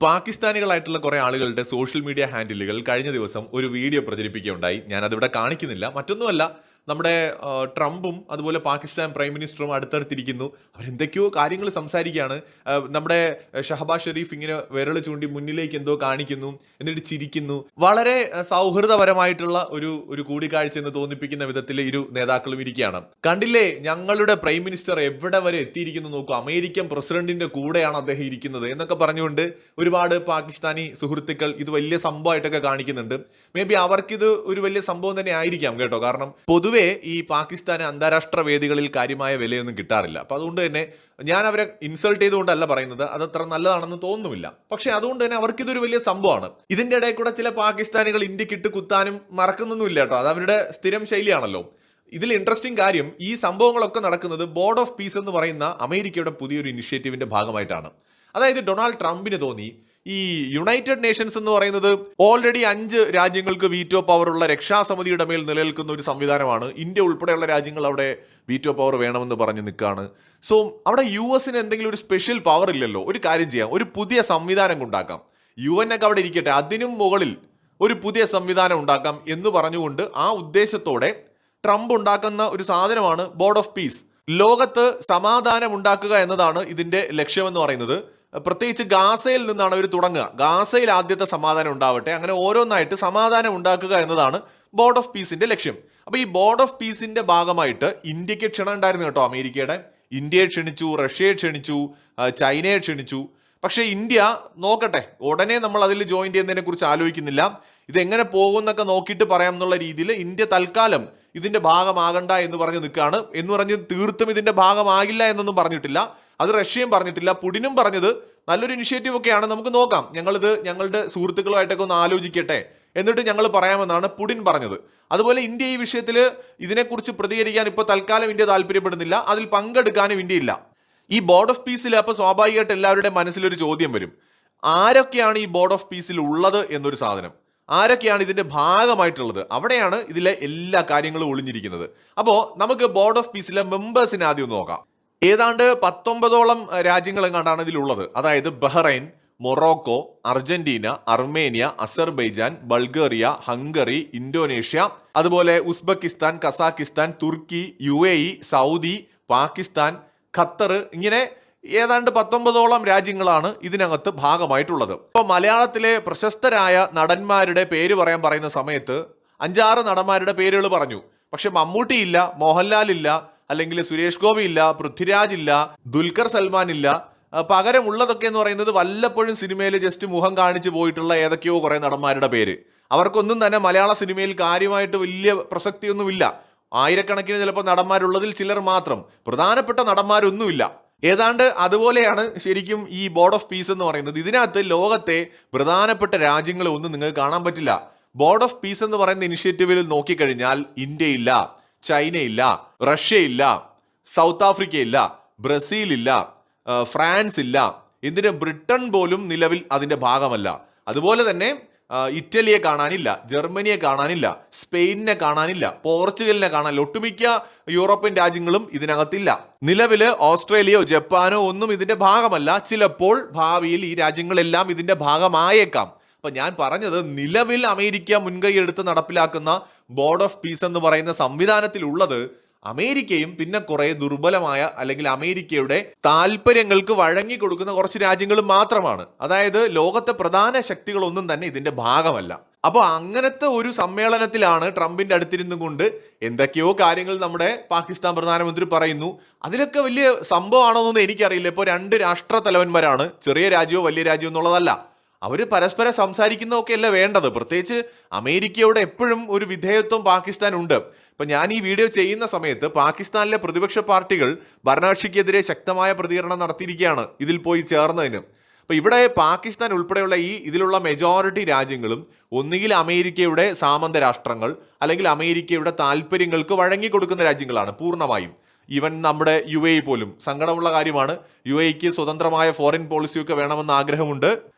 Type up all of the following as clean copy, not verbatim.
പാകിസ്ഥാനികളായിട്ടുള്ള കുറെ ആളുകളുടെ social media ഹാൻഡിലുകൾ കഴിഞ്ഞ ദിവസം ഒരു വീഡിയോ പ്രചരിപ്പിക്കുകയുണ്ടായി. ഞാനതിവിടെ കാണിക്കുന്നില്ല. മറ്റൊന്നുമല്ല, നമ്മുടെ ട്രംപും അതുപോലെ പാകിസ്ഥാൻ പ്രൈം മിനിസ്റ്ററും അടുത്തടുത്തിരിക്കുന്നു. അവരെന്തൊക്കെയോ കാര്യങ്ങൾ സംസാരിക്കുകയാണ്. നമ്മുടെ ഷഹബാസ് ഷെരീഫ് ഇങ്ങനെ വിരൽ ചൂണ്ടി മുന്നിലേക്ക് എന്തോ കാണിക്കുന്നു, എന്നിട്ട് ചിരിക്കുന്നു. വളരെ സൗഹൃദപരമായിട്ടുള്ള ഒരു കൂടിക്കാഴ്ച എന്ന് തോന്നിപ്പിക്കുന്ന വിധത്തിൽ ഇരു നേതാക്കളും ഇരിക്കുകയാണ്. കണ്ടില്ലേ, ഞങ്ങളുടെ പ്രൈം മിനിസ്റ്റർ എവിടെ വരെ എത്തിയിരിക്കുന്നു നോക്കൂ, അമേരിക്കൻ പ്രസിഡന്റിന്റെ കൂടെയാണ് അദ്ദേഹം ഇരിക്കുന്നത് എന്നൊക്കെ പറഞ്ഞുകൊണ്ട് ഒരുപാട് പാകിസ്ഥാനി സുഹൃത്തുക്കൾ ഇത് വലിയ സംഭവമായിട്ടൊക്കെ കാണിക്കുന്നുണ്ട്. മേ ബി അവർക്കിത് ഒരു വലിയ സംഭവം തന്നെ ആയിരിക്കാം കേട്ടോ. കാരണം പൊതുവേ ഈ പാകിസ്ഥാന് അന്താരാഷ്ട്ര വേദികളിൽ കാര്യമായ വിലയൊന്നും കിട്ടാറില്ല. അപ്പൊ അതുകൊണ്ട് തന്നെ ഞാൻ അവരെ ഇൻസൾട്ട് ചെയ്തുകൊണ്ടല്ല പറയുന്നത്, അതത്ര നല്ലതാണെന്ന് തോന്നുന്നില്ല. പക്ഷെ അതുകൊണ്ട് തന്നെ അവർക്കിതൊരു വലിയ സംഭവമാണ്. ഇതിന്റെ ഇടയിൽ കൂടെ ചില പാകിസ്ഥാനികൾ ഇന്ത്യക്ക് ഇട്ട് കുത്താനും മറക്കുന്നൊന്നുമില്ല കേട്ടോ. അത് അവരുടെ സ്ഥിരം ശൈലിയാണല്ലോ. ഇതിൽ ഇൻട്രസ്റ്റിംഗ് കാര്യം, ഈ സംഭവങ്ങളൊക്കെ നടക്കുന്നത് ബോർഡ് ഓഫ് പീസ് എന്ന് പറയുന്ന അമേരിക്കയുടെ പുതിയൊരു ഇനിഷ്യേറ്റീവിന്റെ ഭാഗമായിട്ടാണ്. അതായത് ഡൊണാൾഡ് ട്രംപിന് തോന്നി ഈ യുണൈറ്റഡ് നേഷൻസ് എന്ന് പറയുന്നത് ഓൾറെഡി 5 രാജ്യങ്ങൾക്ക് വീറ്റോ പവറുള്ള രക്ഷാസമിതിയുടെ മേൽ നിലനിൽക്കുന്ന ഒരു സംവിധാനമാണ്. ഇന്ത്യ ഉൾപ്പെടെയുള്ള രാജ്യങ്ങൾ അവിടെ വീറ്റോ പവർ വേണമെന്ന് പറഞ്ഞ് നിൽക്കുകയാണ്. സോ അവിടെ US എന്തെങ്കിലും ഒരു സ്പെഷ്യൽ പവർ ഇല്ലല്ലോ. ഒരു കാര്യം ചെയ്യാം, ഒരു പുതിയ സംവിധാനം ഉണ്ടാക്കാം. UN ഒക്കെ അവിടെ ഇരിക്കട്ടെ, അതിനും മുകളിൽ ഒരു പുതിയ സംവിധാനം ഉണ്ടാക്കാം എന്ന് പറഞ്ഞുകൊണ്ട് ആ ഉദ്ദേശത്തോടെ ട്രംപ് ഉണ്ടാക്കുന്ന ഒരു സാധനമാണ് ബോർഡ് ഓഫ് പീസ്. ലോകത്ത് സമാധാനം ഉണ്ടാക്കുക എന്നതാണ് ഇതിന്റെ ലക്ഷ്യമെന്ന് പറയുന്നത്. പ്രത്യേകിച്ച് ഗാസയിൽ നിന്നാണ് അവർ തുടങ്ങുക. ഗാസയിൽ ആദ്യത്തെ സമാധാനം ഉണ്ടാവട്ടെ, അങ്ങനെ ഓരോന്നായിട്ട് സമാധാനം ഉണ്ടാക്കുക എന്നതാണ് ബോർഡ് ഓഫ് പീസിന്റെ ലക്ഷ്യം. അപ്പൊ ഈ ബോർഡ് ഓഫ് പീസിന്റെ ഭാഗമായിട്ട് ഇന്ത്യക്ക് ക്ഷണം ഉണ്ടായിരുന്നു കേട്ടോ. അമേരിക്കയുടെ ഇന്ത്യയെ ക്ഷണിച്ചു, റഷ്യയെ ക്ഷണിച്ചു, ചൈനയെ ക്ഷണിച്ചു. പക്ഷെ ഇന്ത്യ നോക്കട്ടെ, ഉടനെ നമ്മൾ അതിൽ ജോയിൻ ചെയ്യുന്നതിനെ കുറിച്ച് ആലോചിക്കുന്നില്ല. ഇതെങ്ങനെ പോകുമെന്നൊക്കെ നോക്കിയിട്ട് പറയാം എന്നുള്ള രീതിയിൽ ഇന്ത്യ തൽക്കാലം ഇതിന്റെ ഭാഗമാകണ്ട എന്ന് പറഞ്ഞ് നിൽക്കുകയാണ്. എന്ന് പറഞ്ഞ് തീർത്തും ഇതിന്റെ ഭാഗമാകില്ല എന്നൊന്നും പറഞ്ഞിട്ടില്ല. അത് റഷ്യയും പറഞ്ഞിട്ടില്ല. പുടിനും പറഞ്ഞത് നല്ലൊരു ഇനിഷ്യേറ്റീവ് ഒക്കെയാണ്, നമുക്ക് നോക്കാം, ഞങ്ങളിത് ഞങ്ങളുടെ സുഹൃത്തുക്കളുമായിട്ടൊക്കെ ഒന്ന് ആലോചിക്കട്ടെ എന്നിട്ട് ഞങ്ങൾ പറയാമെന്നാണ് പുടിൻ പറഞ്ഞത്. അതുപോലെ ഇന്ത്യ ഈ വിഷയത്തിൽ ഇതിനെക്കുറിച്ച് പ്രതികരിക്കാൻ ഇപ്പോൾ തൽക്കാലം ഇന്ത്യ താല്പര്യപ്പെടുന്നില്ല. അതിൽ പങ്കെടുക്കാനും ഇന്ത്യ ഇല്ല. ഈ ബോർഡ് ഓഫ് പീസിൽ അപ്പോൾ സ്വാഭാവികമായിട്ട് എല്ലാവരുടെ മനസ്സിലൊരു ചോദ്യം വരും, ആരൊക്കെയാണ് ഈ ബോർഡ് ഓഫ് പീസിൽ ഉള്ളത് എന്നൊരു സാധനം, ആരൊക്കെയാണ് ഇതിന്റെ ഭാഗമായിട്ടുള്ളത്? അവിടെയാണ് ഇതിലെ എല്ലാ കാര്യങ്ങളും ഒളിഞ്ഞിരിക്കുന്നത്. അപ്പോൾ നമുക്ക് ബോർഡ് ഓഫ് പീസിലെ മെമ്പേഴ്സിനെ ആദ്യം ഒന്ന് നോക്കാം. ഏതാണ്ട് 19ഓളം രാജ്യങ്ങൾ എങ്ങാണ്ടാണ് ഇതിലുള്ളത്. അതായത് Bahrain, Morocco, Argentina, Armenia, Azerbaijan, Bulgaria, Hungary, Indonesia, അതുപോലെ ഉസ്ബെക്കിസ്ഥാൻ, കസാക്കിസ്ഥാൻ, തുർക്കി, UAE, സൗദി, പാകിസ്ഥാൻ, ഖത്തർ, ഇങ്ങനെ ഏതാണ്ട് 19ഓളം രാജ്യങ്ങളാണ് ഇതിനകത്ത് ഭാഗമായിട്ടുള്ളത്. ഇപ്പോൾ മലയാളത്തിലെ പ്രശസ്തരായ നടന്മാരുടെ പേര് പറയുന്ന സമയത്ത് 5-6 നടന്മാരുടെ പേരുകൾ പറഞ്ഞു. പക്ഷെ മമ്മൂട്ടി ഇല്ല, മോഹൻലാൽ ഇല്ല, അല്ലെങ്കിൽ സുരേഷ് ഗോപി ഇല്ല, പൃഥ്വിരാജ് ഇല്ല, ദുൽഖർ സൽമാൻ ഇല്ല. പകരമുള്ളതൊക്കെ എന്ന് പറയുന്നത് വല്ലപ്പോഴും സിനിമയിൽ ജസ്റ്റ് മുഖം കാണിച്ചു പോയിട്ടുള്ള ഏതൊക്കെയോ കുറെ നടന്മാരുടെ പേര്. അവർക്കൊന്നും തന്നെ മലയാള സിനിമയിൽ കാര്യമായിട്ട് വലിയ പ്രസക്തിയൊന്നുമില്ല. ആയിരക്കണക്കിന് ചിലപ്പോൾ നടന്മാരുള്ളതിൽ ചിലർ മാത്രം, പ്രധാനപ്പെട്ട നടന്മാരൊന്നുമില്ല. ഏതാണ്ട് അതുപോലെയാണ് ശരിക്കും ഈ ബോർഡ് ഓഫ് പീസ് എന്ന് പറയുന്നത്. ഇതിനകത്ത് ലോകത്തെ പ്രധാനപ്പെട്ട രാജ്യങ്ങളെ ഒന്നും നിങ്ങൾക്ക് കാണാൻ പറ്റില്ല. ബോർഡ് ഓഫ് പീസ് എന്ന് പറയുന്ന ഇനിഷ്യേറ്റീവിൽ നോക്കിക്കഴിഞ്ഞാൽ ഇന്ത്യയില്ല, ചൈനയില്ല, റഷ്യയില്ല, സൗത്ത് ആഫ്രിക്ക ഇല്ല, ബ്രസീൽ ഇല്ല, ഫ്രാൻസ് ഇല്ല, എന്തിന് ബ്രിട്ടൻ പോലും നിലവിൽ അതിന്റെ ഭാഗമല്ല. അതുപോലെ തന്നെ ഇറ്റലിയെ കാണാനില്ല, ജർമ്മനിയെ കാണാനില്ല, സ്പെയിനിനെ കാണാനില്ല, പോർച്ചുഗലിനെ കാണാനില്ല. ഒട്ടുമിക്ക യൂറോപ്യൻ രാജ്യങ്ങളും ഇതിനകത്തില്ല. നിലവില് ഓസ്ട്രേലിയയോ ജപ്പാനോ ഒന്നും ഇതിന്റെ ഭാഗമല്ല. ചിലപ്പോൾ ഭാവിയിൽ ഈ രാജ്യങ്ങളെല്ലാം ഇതിന്റെ ഭാഗമായേക്കാം. അപ്പൊ ഞാൻ പറഞ്ഞത്, നിലവിൽ അമേരിക്ക മുൻകൈ എടുത്ത് നടപ്പിലാക്കുന്ന ബോർഡ് ഓഫ് പീസ് എന്ന് പറയുന്ന സംവിധാനത്തിലുള്ളത് അമേരിക്കയും പിന്നെ കുറെ ദുർബലമായ അല്ലെങ്കിൽ അമേരിക്കയുടെ താല്പര്യങ്ങൾക്ക് വഴങ്ങി കൊടുക്കുന്ന കുറച്ച് രാജ്യങ്ങളും മാത്രമാണ്. അതായത് ലോകത്തെ പ്രധാന ശക്തികളൊന്നും തന്നെ ഇതിന്റെ ഭാഗമല്ല. അപ്പോൾ അങ്ങനത്തെ ഒരു സമ്മേളനത്തിലാണ് ട്രംപിന്റെ അടുത്തിരുന്നും കൊണ്ട് എന്തൊക്കെയോ കാര്യങ്ങൾ നമ്മുടെ പാകിസ്ഥാൻ പ്രധാനമന്ത്രി പറയുന്നു. അതിലൊക്കെ വലിയ സംഭവമാണോന്നൊന്നും എനിക്കറിയില്ല. ഇപ്പോൾ 2 രാഷ്ട്ര തലവന്മാരാണ്, ചെറിയ രാജ്യമോ വലിയ രാജ്യമോ എന്നുള്ളതല്ല. അവർ പരസ്പരം സംസാരിക്കുന്നതൊക്കെ അല്ല വേണ്ടത്. പ്രത്യേകിച്ച് അമേരിക്കയോട് എപ്പോഴും ഒരു വിധേയത്വം പാകിസ്ഥാൻ ഉണ്ട്. ഇപ്പൊ ഞാൻ ഈ വീഡിയോ ചെയ്യുന്ന സമയത്ത് പാകിസ്ഥാനിലെ പ്രതിപക്ഷ പാർട്ടികൾ ഭരണകക്ഷിക്കെതിരെ ശക്തമായ പ്രതികരണം നടത്തിയിരിക്കുകയാണ് ഇതിൽ പോയി ചേർന്നതിന്. അപ്പൊ ഇവിടെ പാകിസ്ഥാൻ ഉൾപ്പെടെയുള്ള ഇതിലുള്ള മെജോറിറ്റി രാജ്യങ്ങളും ഒന്നുകിൽ അമേരിക്കയുടെ സാമന്ത രാഷ്ട്രങ്ങൾ അല്ലെങ്കിൽ അമേരിക്കയുടെ താല്പര്യങ്ങൾക്ക് വഴങ്ങി കൊടുക്കുന്ന രാജ്യങ്ങളാണ് പൂർണ്ണമായും. ഈവൻ നമ്മുടെ UAE പോലും സങ്കടമുള്ള കാര്യമാണ്. UAEക്ക് സ്വതന്ത്രമായ ഫോറിൻ പോളിസിയൊക്കെ വേണമെന്ന് ആഗ്രഹമുണ്ട്.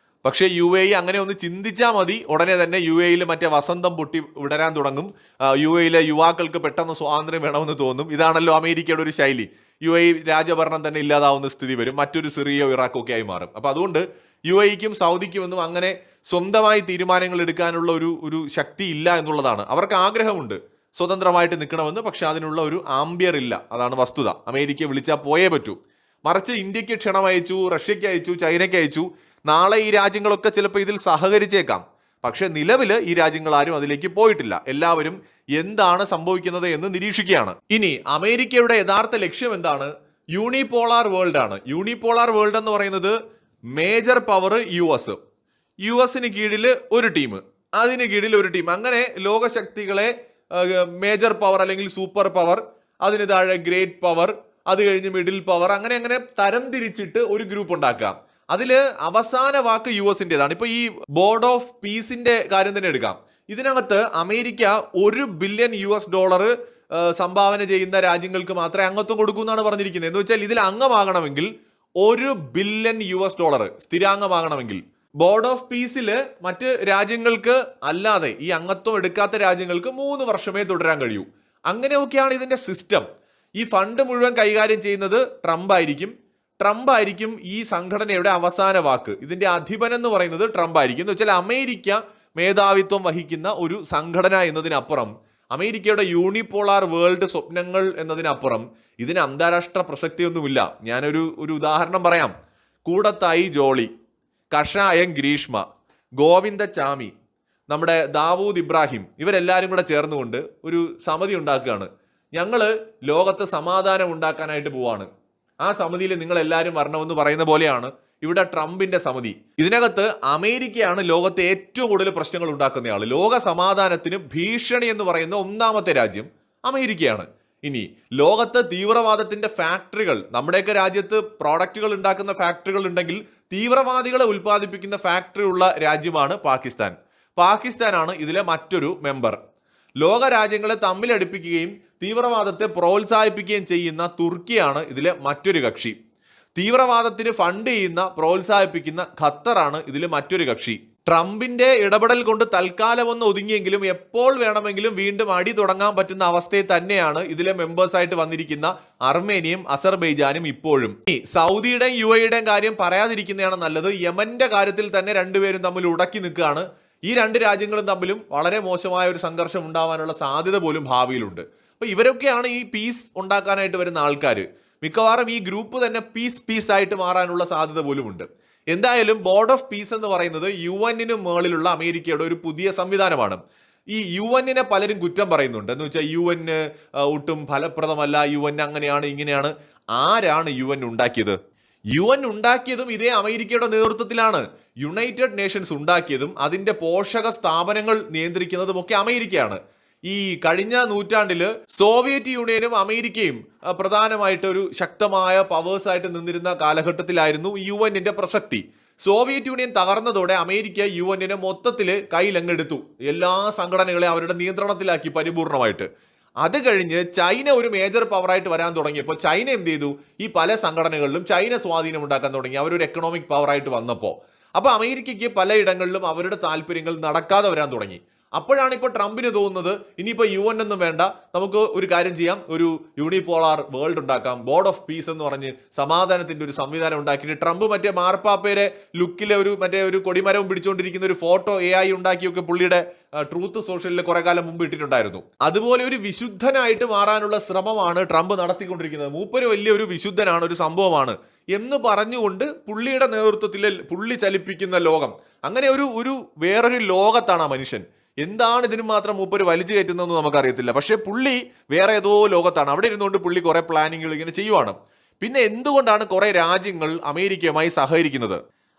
പക്ഷേ UAE അങ്ങനെ ഒന്ന് ചിന്തിച്ചാൽ മതി, ഉടനെ തന്നെ UAEയിൽ മറ്റേ വസന്തം പൊട്ടി വിടരാൻ തുടങ്ങും. UAEയിലെ യുവാക്കൾക്ക് പെട്ടെന്ന് സ്വാതന്ത്ര്യം വേണമെന്ന് തോന്നും. ഇതാണല്ലോ അമേരിക്കയുടെ ഒരു ശൈലി. UAE രാജഭരണം തന്നെ ഇല്ലാതാവുന്ന സ്ഥിതി വരും, മറ്റൊരു സിറിയയോ ഇറാഖോ ഒക്കെ ആയി മാറും. അപ്പൊ അതുകൊണ്ട് UAE-ക്കും സൗദിക്കുമൊന്നും അങ്ങനെ സ്വന്തമായി തീരുമാനങ്ങൾ എടുക്കാനുള്ള ഒരു ശക്തി ഇല്ല എന്നുള്ളതാണ്. അവർക്ക് ആഗ്രഹമുണ്ട് സ്വതന്ത്രമായിട്ട് നിൽക്കണമെന്ന്, പക്ഷെ അതിനുള്ള ഒരു ആംബിയർ ഇല്ല. അതാണ് വസ്തുത. അമേരിക്ക വിളിച്ചാൽ പോയേ പറ്റൂ. മറിച്ച് ഇന്ത്യക്ക് ക്ഷണം അയച്ചു, റഷ്യയ്ക്ക് അയച്ചു, ചൈനയ്ക്ക് അയച്ചു. നാളെ ഈ രാജ്യങ്ങളൊക്കെ ചിലപ്പോൾ ഇതിൽ സഹകരിച്ചേക്കാം. പക്ഷെ നിലവിൽ ഈ രാജ്യങ്ങൾ ആരും അതിലേക്ക് പോയിട്ടില്ല. എല്ലാവരും എന്താണ് സംഭവിക്കുന്നത് എന്ന് നിരീക്ഷിക്കുകയാണ്. ഇനി അമേരിക്കയുടെ യഥാർത്ഥ ലക്ഷ്യം എന്താണ്? യൂണിപോളാർ വേൾഡ് ആണ്. യൂണിപോളാർ വേൾഡ് എന്ന് പറയുന്നത് മേജർ പവർ യുഎസിന് കീഴിൽ ഒരു ടീം, അതിന് കീഴിൽ ഒരു ടീം, അങ്ങനെ ലോകശക്തികളെ മേജർ പവർ അല്ലെങ്കിൽ സൂപ്പർ പവർ, അതിന് താഴെ ഗ്രേറ്റ് പവർ, അത് കഴിഞ്ഞ് മിഡിൽ പവർ, അങ്ങനെ അങ്ങനെ തരം തിരിച്ചിട്ട് ഒരു ഗ്രൂപ്പ് ഉണ്ടാക്കാം. അതില് അവസാന വാക്ക് യുഎസിൻ്റെതാണ്. ഇപ്പൊ ഈ ബോർഡ് ഓഫ് പീസിന്റെ കാര്യം തന്നെ എടുക്കാം. ഇതിനകത്ത് അമേരിക്ക $1 ബില്യൺ സംഭാവന ചെയ്യുന്ന രാജ്യങ്ങൾക്ക് മാത്രമേ അംഗത്വം കൊടുക്കൂ എന്നാണ് പറഞ്ഞിരിക്കുന്നത്. എന്ന് വെച്ചാൽ ഇതിൽ അംഗമാകണമെങ്കിൽ $1 ബില്യൺ സ്ഥിരാംഗമാകണമെങ്കിൽ. ബോർഡ് ഓഫ് പീസിൽ മറ്റ് രാജ്യങ്ങൾക്ക് അല്ലാതെ ഈ അംഗത്വം എടുക്കാത്ത രാജ്യങ്ങൾക്ക് 3 വർഷമേ തുടരാൻ കഴിയൂ. അങ്ങനെയൊക്കെയാണ് ഇതിന്റെ സിസ്റ്റം. ഈ ഫണ്ട് മുഴുവൻ കൈകാര്യം ചെയ്യുന്നത് ട്രംപ് ആയിരിക്കും ഈ സംഘടനയുടെ അവസാന വാക്ക്. ഇതിന്റെ അധിപൻ എന്ന് പറയുന്നത് ട്രംപ് ആയിരിക്കും. എന്ന് വെച്ചാൽ അമേരിക്ക മേധാവിത്വം വഹിക്കുന്ന ഒരു സംഘടന എന്നതിനപ്പുറം, അമേരിക്കയുടെ യൂണിപോളാർ വേൾഡ് സ്വപ്നങ്ങൾ എന്നതിനപ്പുറം ഇതിന് അന്താരാഷ്ട്ര പ്രസക്തിയൊന്നുമില്ല. ഞാനൊരു ഉദാഹരണം പറയാം. കൂടത്തായി ജോളി, കഷായം ഗ്രീഷ്മ, ഗോവിന്ദചാമി, നമ്മുടെ ദാവൂദ് ഇബ്രാഹിം, ഇവരെല്ലാവരും കൂടെ ചേർന്നുകൊണ്ട് ഒരു സമിതി ഉണ്ടാക്കുകയാണ്. ഞങ്ങൾ ലോകത്ത് സമാധാനം ഉണ്ടാക്കാനായിട്ട് പോവാണ്. ആ സമിതിയിൽ നിങ്ങൾ എല്ലാവരും വരണമെന്ന് പറയുന്ന പോലെയാണ് ഇവിടെ ട്രംപിന്റെ സമിതി. ഇതിനകത്ത് അമേരിക്കയാണ് ലോകത്തെ ഏറ്റവും കൂടുതൽ പ്രശ്നങ്ങൾ ഉണ്ടാക്കുന്നയാൾ. ലോക സമാധാനത്തിന് ഭീഷണി എന്ന് പറയുന്ന 1ാമത്തെ രാജ്യം അമേരിക്കയാണ്. ഇനി ലോകത്ത് തീവ്രവാദത്തിന്റെ ഫാക്ടറികൾ, നമ്മുടെയൊക്കെ രാജ്യത്ത് പ്രോഡക്റ്റുകൾ ഉണ്ടാക്കുന്ന ഫാക്ടറികൾ ഉണ്ടെങ്കിൽ തീവ്രവാദികളെ ഉൽപ്പാദിപ്പിക്കുന്ന ഫാക്ടറി ഉള്ള രാജ്യമാണ് പാകിസ്ഥാനാണ് ഇതിലെ മറ്റൊരു മെമ്പർ. ലോക രാജ്യങ്ങളെ തമ്മിലടുപ്പിക്കുകയും തീവ്രവാദത്തെ പ്രോത്സാഹിപ്പിക്കുകയും ചെയ്യുന്ന തുർക്കിയാണ് ഇതിലെ മറ്റൊരു കക്ഷി. തീവ്രവാദത്തിന് ഫണ്ട് ചെയ്യുന്ന, പ്രോത്സാഹിപ്പിക്കുന്ന ഖത്തറാണ് ഇതിൽ മറ്റൊരു കക്ഷി. ട്രംപിന്റെ ഇടപെടൽ കൊണ്ട് തൽക്കാലം ഒന്ന് ഒതുങ്ങിയെങ്കിലും എപ്പോൾ വേണമെങ്കിലും വീണ്ടും അടി തുടങ്ങാൻ പറ്റുന്ന അവസ്ഥയിൽ തന്നെയാണ് ഇതിലെ മെമ്പേഴ്സായിട്ട് വന്നിരിക്കുന്ന അർമേനിയയും അസർബൈജാനും ഇപ്പോഴും. ഈ സൗദിയുടെയും UAE-യുടെയും കാര്യം പറയാതിരിക്കുന്നതാണ് നല്ലത്. യമന്റെ കാര്യത്തിൽ തന്നെ രണ്ടുപേരും തമ്മിൽ ഉടക്കി നിൽക്കുകയാണ്. ഈ 2 രാജ്യങ്ങളും തമ്മിലും വളരെ മോശമായ ഒരു സംഘർഷം ഉണ്ടാവാനുള്ള സാധ്യത പോലും ഭാവിയിലുണ്ട്. അപ്പൊ ഇവരൊക്കെയാണ് ഈ പീസ് ഉണ്ടാക്കാനായിട്ട് വരുന്ന ആൾക്കാർ. മിക്കവാറും ഈ ഗ്രൂപ്പ് തന്നെ പീസ് ആയിട്ട് മാറാനുള്ള സാധ്യത പോലും ഉണ്ട്. എന്തായാലും ബോർഡ് ഓഫ് പീസ് എന്ന് പറയുന്നത് UN-ന് മുകളിലുള്ള അമേരിക്കയുടെ ഒരു പുതിയ സംവിധാനമാണ്. ഈ UN-നെ പലരും കുറ്റം പറയുന്നുണ്ട്. എന്ന് വെച്ചാൽ UN ഒട്ടും ഫലപ്രദമല്ല, UN അങ്ങനെയാണ് ഇങ്ങനെയാണ്. ആരാണ് UN ഉണ്ടാക്കിയത്? UN ഉണ്ടാക്കിയതും ഇതേ അമേരിക്കയുടെ നേതൃത്വത്തിലാണ്. യുണൈറ്റഡ് നേഷൻസ് ഉണ്ടാക്കിയതും അതിന്റെ പോഷക സ്ഥാപനങ്ങൾ നിയന്ത്രിക്കുന്നതും ഒക്കെ അമേരിക്കയാണ്. ഈ കഴിഞ്ഞ നൂറ്റാണ്ടില് സോവിയറ്റ് യൂണിയനും അമേരിക്കയും പ്രധാനമായിട്ട് ഒരു ശക്തമായ പവേഴ്സ് ആയിട്ട് നിന്നിരുന്ന കാലഘട്ടത്തിലായിരുന്നു UN-ന്റെ പ്രസക്തി. സോവിയറ്റ് യൂണിയൻ തകർന്നതോടെ അമേരിക്ക UN-നെ മൊത്തത്തില് കയ്യിലങ്ങെടുത്തു. എല്ലാ സംഘടനകളെയും അവരുടെ നിയന്ത്രണത്തിലാക്കി പരിപൂർണമായിട്ട്. അത് കഴിഞ്ഞ് ചൈന ഒരു മേജർ പവറായിട്ട് വരാൻ തുടങ്ങിയപ്പോൾ ചൈന എന്ത് ചെയ്തു? ഈ പല സംഘടനകളിലും ചൈന സ്വാധീനം ഉണ്ടാക്കാൻ തുടങ്ങി. അവരൊരു എക്കണോമിക് പവറായിട്ട് വന്നപ്പോൾ അപ്പോൾ അമേരിക്കയ്ക്ക് പലയിടങ്ങളിലും അവരുടെ താല്പര്യങ്ങൾ നടക്കാതെ വരാൻ തുടങ്ങി. അപ്പോഴാണ് ഇപ്പോൾ ട്രംപിന് തോന്നുന്നത് ഇനിയിപ്പോൾ UN ഒന്നും വേണ്ട, നമുക്ക് ഒരു കാര്യം ചെയ്യാം, ഒരു യൂണിപോളാർ വേൾഡ് ഉണ്ടാക്കാം, ബോർഡ് ഓഫ് പീസ് എന്ന് പറഞ്ഞ് സമാധാനത്തിന്റെ ഒരു സംവിധാനം ഉണ്ടാക്കിയിട്ട് ട്രംപ് മറ്റേ മാർപ്പാപ്പയുടെ ലുക്കിലെ ഒരു കൊടിമരവും പിടിച്ചുകൊണ്ടിരിക്കുന്ന ഒരു ഫോട്ടോ AI ഉണ്ടാക്കിയൊക്കെ പുള്ളിയുടെ ട്രൂത്ത് സോഷ്യലിൽ കുറെ കാലം മുമ്പ് ഇട്ടിട്ടുണ്ടായിരുന്നു. അതുപോലെ ഒരു വിശുദ്ധനായിട്ട് മാറാനുള്ള ശ്രമമാണ് ട്രംപ് നടത്തിക്കൊണ്ടിരിക്കുന്നത്. മൂപ്പര് വലിയൊരു വിശുദ്ധനാണ്, ഒരു സംഭവമാണ് എന്ന് പറഞ്ഞുകൊണ്ട് പുള്ളിയുടെ നേതൃത്വത്തിൽ പുള്ളി ചലിപ്പിക്കുന്ന ലോകം, അങ്ങനെ ഒരു വേറൊരു ലോകത്താണ് ആ മനുഷ്യൻ. എന്താണ് ഇതിന് മാത്രം മൂപ്പര് വലിച്ചു കയറ്റുന്നതെന്ന് നമുക്കറിയത്തില്ല. പക്ഷേ പുള്ളി വേറെ ഏതോ ലോകത്താണ്. അവിടെ ഇരുന്നുകൊണ്ട് പുള്ളി കുറെ പ്ലാനിങ്ങുകൾ ഇങ്ങനെ ചെയ്യുവാണ്. പിന്നെ എന്തുകൊണ്ടാണ് കുറെ രാജ്യങ്ങൾ അമേരിക്കയുമായി സഹകരിക്കുന്നത്?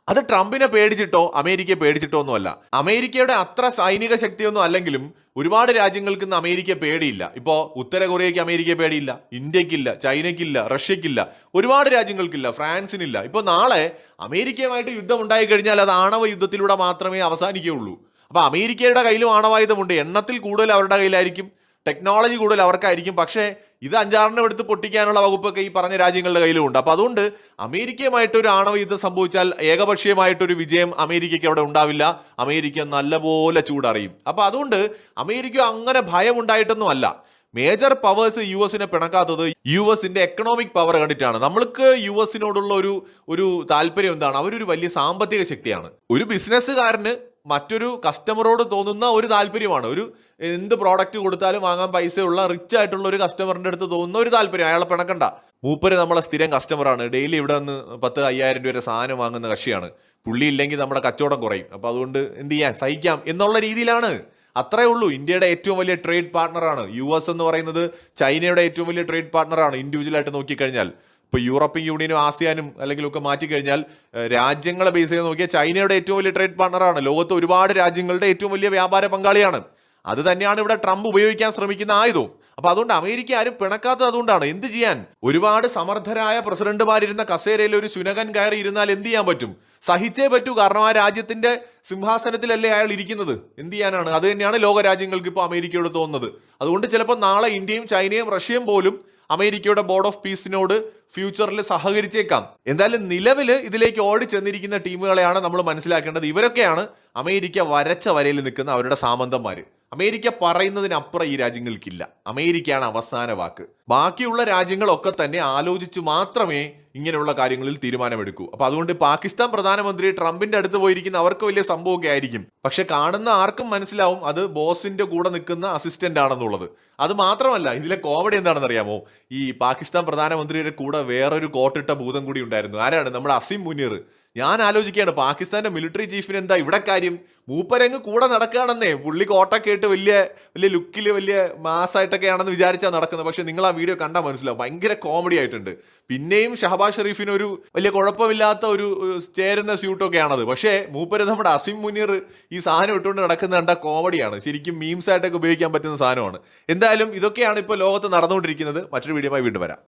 അത് ട്രംപിനെ പേടിച്ചിട്ടോ അമേരിക്കയെ പേടിച്ചിട്ടോ ഒന്നുമല്ല. അമേരിക്കയുടെ അത്ര സൈനിക ശക്തിയൊന്നും അല്ലെങ്കിലും ഒരുപാട് രാജ്യങ്ങൾക്ക് ഇന്ന് അമേരിക്കയെ പേടിയില്ല. ഇപ്പോൾ ഉത്തര കൊറിയയ്ക്ക് അമേരിക്കയെ പേടിയില്ല, ഇന്ത്യക്കില്ല, ചൈനയ്ക്കില്ല, റഷ്യക്കില്ല, ഒരുപാട് രാജ്യങ്ങൾക്കില്ല, ഫ്രാൻസിനില്ല. ഇപ്പോൾ നാളെ അമേരിക്കയുമായിട്ട് യുദ്ധം ഉണ്ടായി കഴിഞ്ഞാൽ അത് ആണവ യുദ്ധത്തിലൂടെ മാത്രമേ അവസാനിക്കുകയുള്ളൂ. അപ്പോൾ അമേരിക്കയുടെ കയ്യിലും ആണവായുധമുണ്ട്. എണ്ണത്തിൽ കൂടുതൽ അവരുടെ കയ്യിലായിരിക്കും, ടെക്നോളജി കൂടുതൽ അവർക്കായിരിക്കും. പക്ഷേ ഇത് 5-6 എടുത്ത് പൊട്ടിക്കാനുള്ള വകുപ്പൊക്കെ ഈ പറഞ്ഞ രാജ്യങ്ങളുടെ കയ്യിലുമുണ്ട്. അപ്പോൾ അതുകൊണ്ട് അമേരിക്കയുമായിട്ടൊരു ആണവ യുദ്ധം സംഭവിച്ചാൽ ഏകപക്ഷീയമായിട്ടൊരു വിജയം അമേരിക്കയ്ക്ക് അവിടെ ഉണ്ടാവില്ല. അമേരിക്ക നല്ലപോലെ ചൂടറിയും. അപ്പോൾ അതുകൊണ്ട് അമേരിക്ക അങ്ങനെ ഭയമുണ്ടായിട്ടൊന്നും അല്ല. മേജർ പവേഴ്സ് യു എസിനെ പിണക്കാത്തത് യു എസിന്റെ എക്കണോമിക് പവർ കണ്ടിട്ടാണ്. നമ്മൾക്ക് യു എസിനോടുള്ള ഒരു താല്പര്യം എന്താണ്? അവരൊരു വലിയ സാമ്പത്തിക ശക്തിയാണ്. ഒരു ബിസിനസ്സുകാരന് മറ്റൊരു കസ്റ്റമറോട് തോന്നുന്ന ഒരു താല്പര്യമാണ്. ഒരു എന്ത് പ്രോഡക്റ്റ് കൊടുത്താലും വാങ്ങാൻ പൈസയുള്ള റിച്ച് ആയിട്ടുള്ള ഒരു കസ്റ്റമറിന്റെ അടുത്ത് തോന്നുന്ന ഒരു താല്പര്യം. അയാളെ പിണക്കണ്ട. മൂപ്പര് നമ്മളെ സ്ഥിരം കസ്റ്റമറാണ്. ഡെയിലി ഇവിടെ നിന്ന് 10,000-5,000 രൂപ സാധനം വാങ്ങുന്ന കക്ഷിയാണ്. പുള്ളി ഇല്ലെങ്കിൽ നമ്മുടെ കച്ചവടം കുറയും. അപ്പോൾ അതുകൊണ്ട് എന്ത് ചെയ്യാൻ, സഹിക്കാം എന്നുള്ള രീതിയിലാണ്. അത്രേ ഉള്ളൂ. ഇന്ത്യയുടെ ഏറ്റവും വലിയ ട്രേഡ് പാർട്ണറാണ് യു എസ് എന്ന് പറയുന്നത്. ചൈനയുടെ ഏറ്റവും വലിയ ട്രേഡ് പാർട്ണറാണ് ഇൻഡിവിജ്വലായിട്ട് നോക്കിക്കഴിഞ്ഞാൽ. ഇപ്പോൾ യൂറോപ്യൻ യൂണിയനും ആസിയാനും അല്ലെങ്കിൽ ഒക്കെ മാറ്റിക്കഴിഞ്ഞാൽ രാജ്യങ്ങളെ ബേസ് ചെയ്ത് നോക്കിയാൽ ചൈനയുടെ ഏറ്റവും വലിയ ട്രേഡ് പാർട്ണറാണ്. ലോകത്ത് ഒരുപാട് രാജ്യങ്ങളുടെ ഏറ്റവും വലിയ വ്യാപാര പങ്കാളിയാണ്. അത് തന്നെയാണ് ഇവിടെ ട്രംപ് ഉപയോഗിക്കാൻ ശ്രമിക്കുന്ന ആയുധവും. അപ്പൊ അതുകൊണ്ട് അമേരിക്ക ആരും പിണക്കാത്തത് അതുകൊണ്ടാണ്. എന്ത് ചെയ്യാൻ, ഒരുപാട് സമർത്ഥരായ പ്രസിഡന്റുമാരിരുന്ന കസേരയിൽ ഒരു ശുനകൻ കയറി ഇരുന്നാൽ എന്ത് ചെയ്യാൻ പറ്റും? സഹിച്ചേ പറ്റൂ. കാരണം ആ രാജ്യത്തിന്റെ സിംഹാസനത്തിലല്ലേ അയാൾ ഇരിക്കുന്നത്. എന്ത് ചെയ്യാനാണ്? അത് തന്നെയാണ് ലോക രാജ്യങ്ങൾക്ക് ഇപ്പോൾ അമേരിക്കയോട് തോന്നുന്നത്. അതുകൊണ്ട് ചിലപ്പോൾ നാളെ ഇന്ത്യയും ചൈനയും റഷ്യയും പോലും അമേരിക്കയുടെ ബോർഡ് ഓഫ് പീസിനോട് ഫ്യൂച്ചറിൽ സഹകരിച്ചേക്കാം. എന്തായാലും നിലവിൽ ഇതിലേക്ക് ഓടി ചെന്നിരിക്കുന്ന ടീമുകളെയാണ് നമ്മൾ മനസ്സിലാക്കേണ്ടത്. ഇവരൊക്കെയാണ് അമേരിക്ക വരച്ച വരയിൽ നിൽക്കുന്ന അവരുടെ സാമന്തന്മാര്. അമേരിക്ക പറയുന്നതിനപ്പുറം ഈ രാജ്യങ്ങൾക്കില്ല. അമേരിക്കയാണ് അവസാന വാക്ക്. ബാക്കിയുള്ള രാജ്യങ്ങളൊക്കെ തന്നെ ആലോചിച്ച് മാത്രമേ ഇങ്ങനെയുള്ള കാര്യങ്ങളിൽ തീരുമാനമെടുക്കൂ. അപ്പൊ അതുകൊണ്ട് പാകിസ്ഥാൻ പ്രധാനമന്ത്രി ട്രംപിന്റെ അടുത്ത് പോയിരിക്കുന്ന അവർക്ക് വലിയ സംഭവമൊക്കെ ആയിരിക്കും. പക്ഷെ കാണുന്ന ആർക്കും മനസ്സിലാവും അത് ബോസിന്റെ കൂടെ നിൽക്കുന്ന അസിസ്റ്റന്റ് ആണെന്നുള്ളത്. അത് മാത്രമല്ല, ഇതിലെ കോമഡി എന്താണെന്ന് അറിയാമോ? ഈ പാകിസ്ഥാൻ പ്രധാനമന്ത്രിയുടെ കൂടെ വേറൊരു കോട്ടിട്ട ഭൂതം കൂടി ഉണ്ടായിരുന്നു. ആരാണ്? നമ്മുടെ അസിം മുനീർ. ഞാൻ ആലോചിക്കുകയാണ്, പാകിസ്ഥാന്റെ മിലിറ്ററി ചീഫിന് എന്താ ഇവിടെ കാര്യം? മൂപ്പരങ്ങ് കൂടെ നടക്കുകയാണെന്നേ. പുള്ളി കോട്ടൊക്കെ ഇട്ട് വലിയ വലിയ ലുക്കിൽ വലിയ മാസായിട്ടൊക്കെയാണെന്ന് വിചാരിച്ചാൽ നടക്കുന്നത്. പക്ഷെ നിങ്ങൾ ആ വീഡിയോ കണ്ടാൽ മനസ്സിലാവും, ഭയങ്കര കോമഡി ആയിട്ടുണ്ട്. പിന്നെയും ഷഹബാസ് ഷെരീഫിന് ഒരു വലിയ കുഴപ്പമില്ലാത്ത ഒരു ചേരുന്ന സ്യൂട്ടൊക്കെയാണത്. പക്ഷേ മൂപ്പര് നമ്മുടെ അസിം മുനീർ ഈ സാധനം ഇട്ടുകൊണ്ട് നടക്കുന്നത് കണ്ട കോമഡിയാണ്. ശരിക്കും മീംസ് ആയിട്ടൊക്കെ ഉപയോഗിക്കാൻ പറ്റുന്ന സാധനമാണ്. എന്തായാലും ഇതൊക്കെയാണ് ഇപ്പോൾ ലോകത്ത് നടന്നുകൊണ്ടിരിക്കുന്നത്. മറ്റൊരു വീഡിയോയുമായി വീണ്ടും വരാം.